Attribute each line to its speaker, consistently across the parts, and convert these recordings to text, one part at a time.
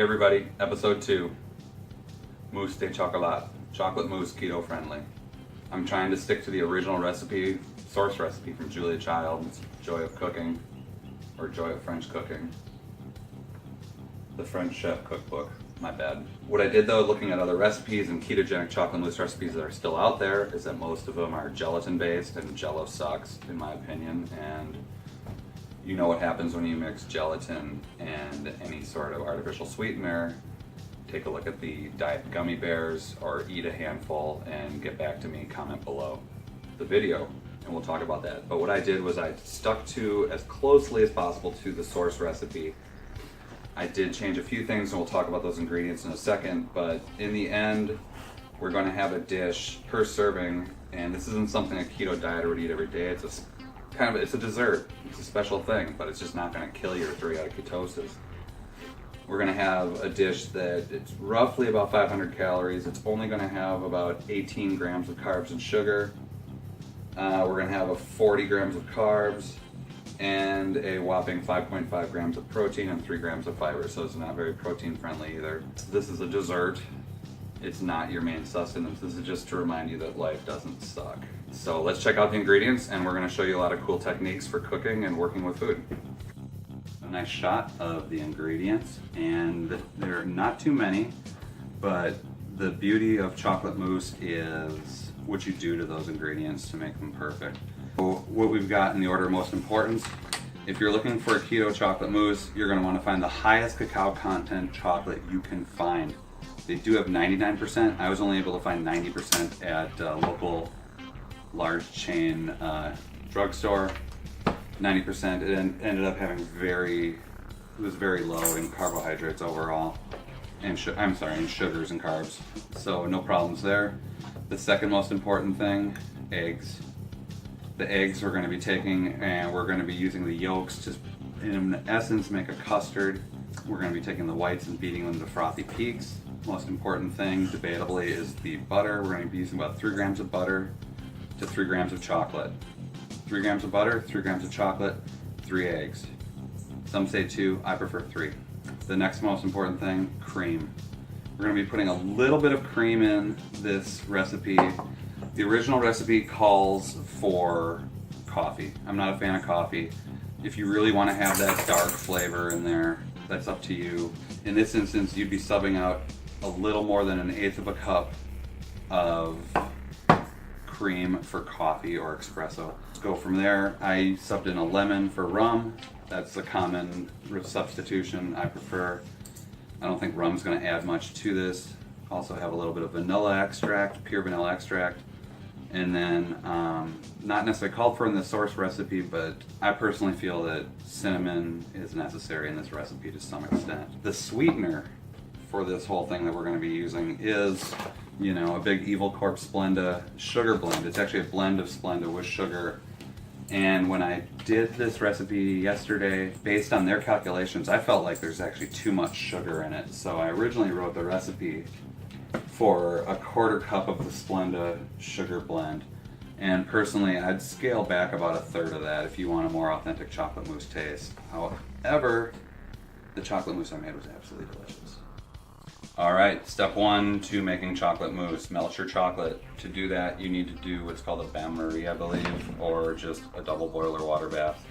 Speaker 1: everybody, episode 2, Mousse de Chocolat, chocolate mousse, keto friendly. I'm trying to stick to the original recipe, source recipe from Julia Child's Joy of Cooking, or Joy of French Cooking. The French Chef Cookbook, my bad. What I did though, looking at other recipes and ketogenic chocolate mousse recipes that are still out there, is that most of them are gelatin based, and Jell-O sucks, in my opinion, and you know what happens when you mix gelatin and any sort of artificial sweetener. Take a look at the diet gummy bears or eat a handful and get back to me, comment below the video, and we'll talk about that. But what I did was I stuck to as closely as possible to the source recipe. I did change a few things and we'll talk about those ingredients in a second, but in the end, we're going to have a dish per serving, and this isn't something a keto dieter would eat every day. It's a dessert. It's a special thing, but it's just not going to kill you or throw you out of ketosis. We're going to have a dish that it's roughly about 500 calories. It's only going to have about 18 grams of carbs and sugar. We're going to have 40 grams of carbs and a whopping 5.5 grams of protein and 3 grams of fiber. So it's not very protein friendly either. This is a dessert. It's not your main sustenance. This is just to remind you that life doesn't suck. So let's check out the ingredients, and we're going to show you a lot of cool techniques for cooking and working with food. A nice shot of the ingredients, and there are not too many, but the beauty of chocolate mousse is what you do to those ingredients to make them perfect. So what we've got in the order of most importance, if you're looking for a keto chocolate mousse, you're going to want to find the highest cacao content chocolate you can find. They do have 99%. I was only able to find 90% at local large chain drugstore. 90%. It ended up having it was very low in carbohydrates overall, and in sugars and carbs. So no problems there. The second most important thing, eggs. The eggs we're going to be taking, and we're going to be using the yolks to, in essence, make a custard. We're going to be taking the whites and beating them to frothy peaks. Most important thing, debatably, is the butter. We're going to be using about 3 grams of butter to 3 grams of chocolate. 3 grams of butter, 3 grams of chocolate, 3 eggs. Some say 2, I prefer 3. The next most important thing, cream. We're going to be putting a little bit of cream in this recipe. The original recipe calls for coffee. I'm not a fan of coffee. If you really want to have that dark flavor in there, that's up to you. In this instance, you'd be subbing out a little more than 1/8 of a cup of cream for coffee or espresso. Let's go from there. I subbed in a lemon for rum. That's a common substitution I prefer. I don't think rum's going to add much to this. Also have a little bit of vanilla extract, pure vanilla extract. And then, not necessarily called for in the source recipe, but I personally feel that cinnamon is necessary in this recipe to some extent. The sweetener for this whole thing that we're going to be using is, a big Evil Corp Splenda sugar blend. It's actually a blend of Splenda with sugar. And when I did this recipe yesterday, based on their calculations, I felt like there's actually too much sugar in it. So I originally wrote the recipe for 1/4 cup of the Splenda sugar blend. And personally, I'd scale back about 1/3 of that if you want a more authentic chocolate mousse taste. However, the chocolate mousse I made was absolutely delicious. Alright, step 1 to making chocolate mousse. Melt your chocolate. To do that, you need to do what's called a bain-marie, I believe, or just a double boiler water bath.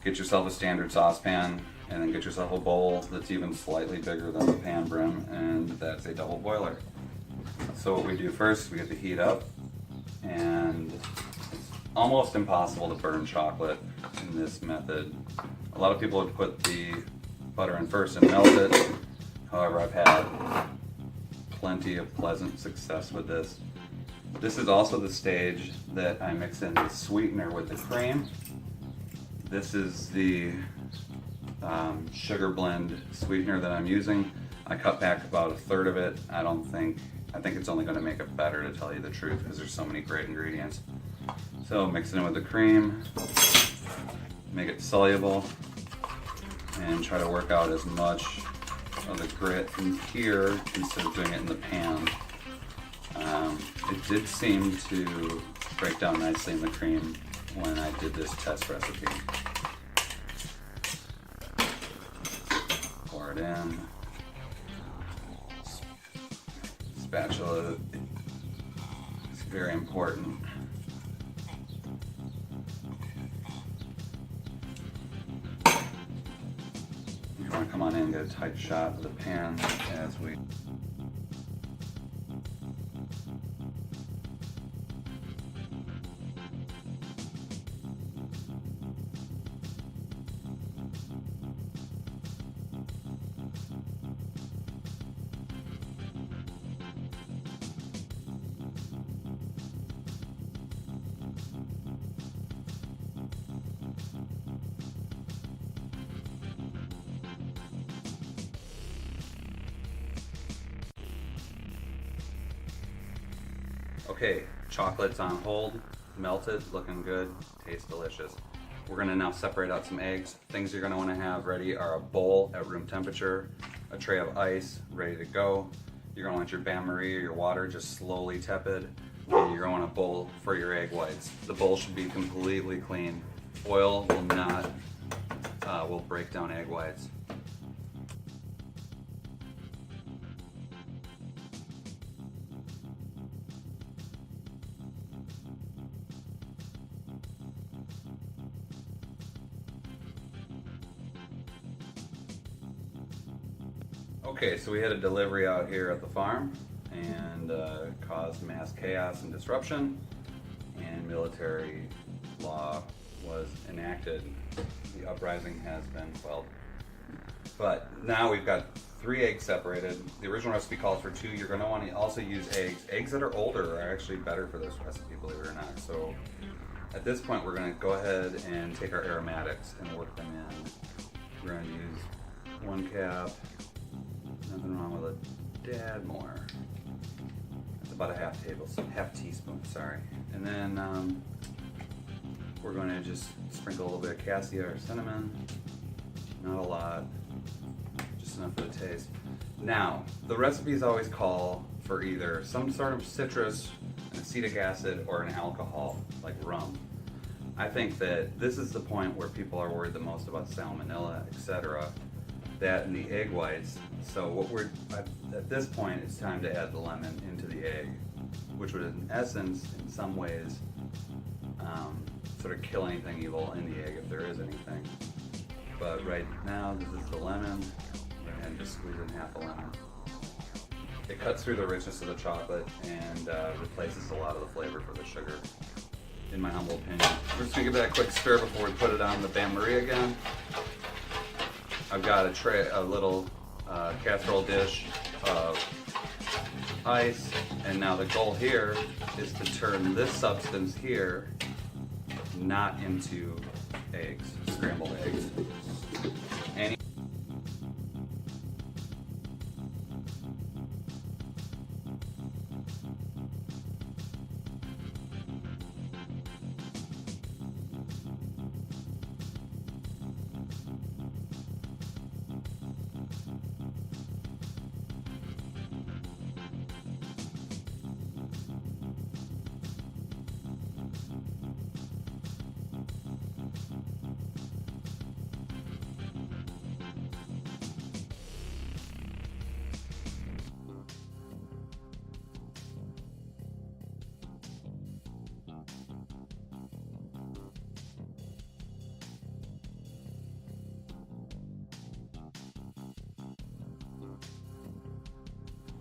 Speaker 1: Get yourself a standard saucepan, and then get yourself a bowl that's even slightly bigger than the pan brim, and that's a double boiler. So what we do first, we get the heat up, and it's almost impossible to burn chocolate in this method. A lot of people would put the butter in first and melt it. However, I've had plenty of pleasant success with this. This is also the stage that I mix in the sweetener with the cream. This is the sugar blend sweetener that I'm using. I cut back about 1/3 of it. I think it's only going to make it better, to tell you the truth, because there's so many great ingredients. So mix it in with the cream, make it soluble, and try to work out as much of the grit in here instead of doing it in the pan. It did seem to break down nicely in the cream when I did this test recipe. Pour it in. spatula is very important. You want to come on in and get a tight shot of the pan as we Okay, chocolate's on hold, melted, looking good, tastes delicious. We're gonna now separate out some eggs. Things you're gonna wanna have ready are a bowl at room temperature, a tray of ice ready to go. You're gonna want your bain-marie or your water just slowly tepid, and you're gonna want a bowl for your egg whites. The bowl should be completely clean. Oil will not, will break down egg whites. Okay, so we had a delivery out here at the farm and caused mass chaos and disruption, and military law was enacted. The uprising has been quelled. But now we've got 3 eggs separated. The original recipe calls for 2. You're going to want to also use eggs. Eggs that are older are actually better for this recipe, believe it or not. So at this point, we're going to go ahead and take our aromatics and work them in. We're going to use 1 cap. Nothing wrong with a dad more. That's about a half teaspoon, sorry. And then we're going to just sprinkle a little bit of cassia or cinnamon. Not a lot, just enough for the taste. Now, the recipes always call for either some sort of citrus, an acetic acid, or an alcohol, like rum. I think that this is the point where people are worried the most about salmonella, etc. That and the egg whites. So what at this point, it's time to add the lemon into the egg, which would in essence, in some ways, sort of kill anything evil in the egg if there is anything. But right now, this is the lemon, and just squeeze in half a lemon. It cuts through the richness of the chocolate and replaces a lot of the flavor for the sugar, in my humble opinion. We're just gonna give that a quick stir before we put it on the bain-marie again. I've got a little casserole dish of ice, and now the goal here is to turn this substance here not into eggs, scrambled eggs.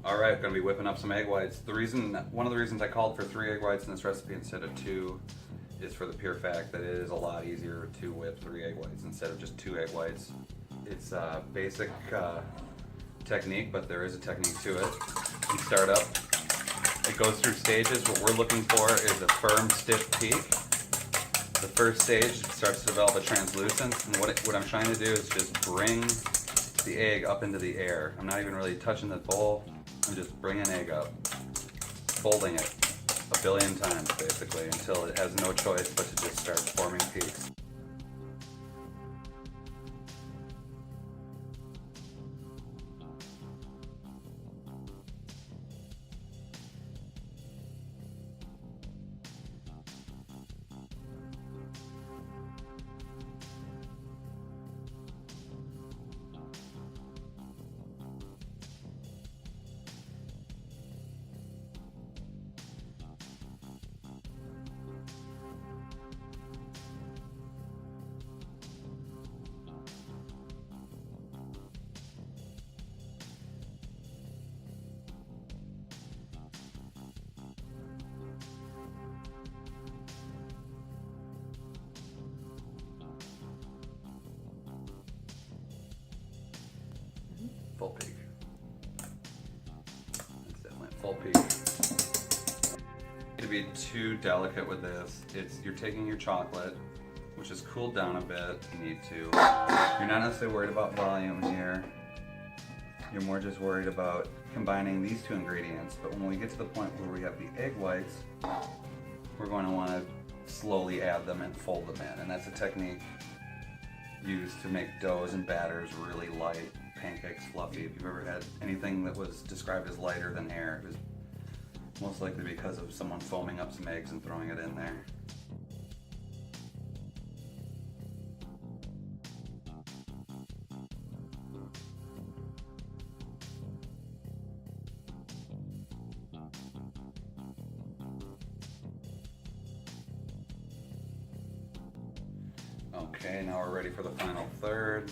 Speaker 1: All right, gonna be whipping up some egg whites. One of the reasons I called for 3 egg whites in this recipe instead of 2 is for the pure fact that it is a lot easier to whip 3 egg whites instead of just 2 egg whites. It's a basic technique, but there is a technique to it. You start up, it goes through stages. What we're looking for is a firm, stiff peak. The first stage starts to develop a translucence, and what I'm trying to do is just bring the egg up into the air. I'm not even really touching the bowl. I'm just bringing egg up, folding it a billion times basically until it has no choice but to just start forming peaks. full peak. To be too delicate with this, you're taking your chocolate, which is cooled down a bit. You need to. You're not necessarily worried about volume here. You're more just worried about combining these two ingredients. But when we get to the point where we have the egg whites, we're going to want to slowly add them and fold them in. And that's a technique used to make doughs and batters really light, pancakes fluffy. If you've ever had anything that was described as lighter than air, it was most likely because of someone foaming up some eggs and throwing it in there. Okay, now we're ready for the final third.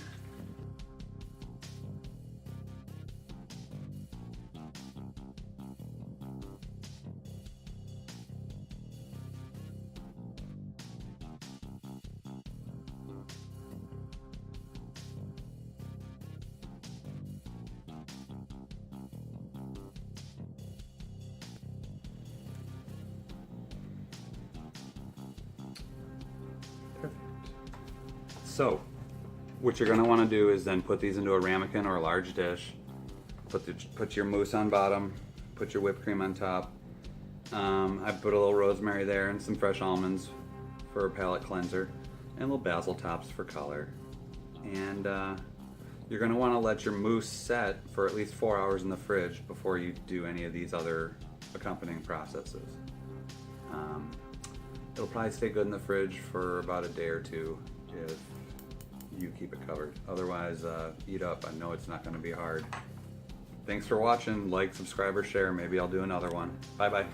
Speaker 1: So, what you're going to want to do is then put these into a ramekin or a large dish. Put your mousse on bottom, put your whipped cream on top. I put a little rosemary there and some fresh almonds for a palate cleanser, and little basil tops for color. And you're going to want to let your mousse set for at least 4 hours in the fridge before you do any of these other accompanying processes. It'll probably stay good in the fridge for about a day or two if you keep it covered. Otherwise, eat up. I know it's not going to be hard. Thanks for watching. Like, subscribe, or share. Maybe I'll do another one. Bye bye.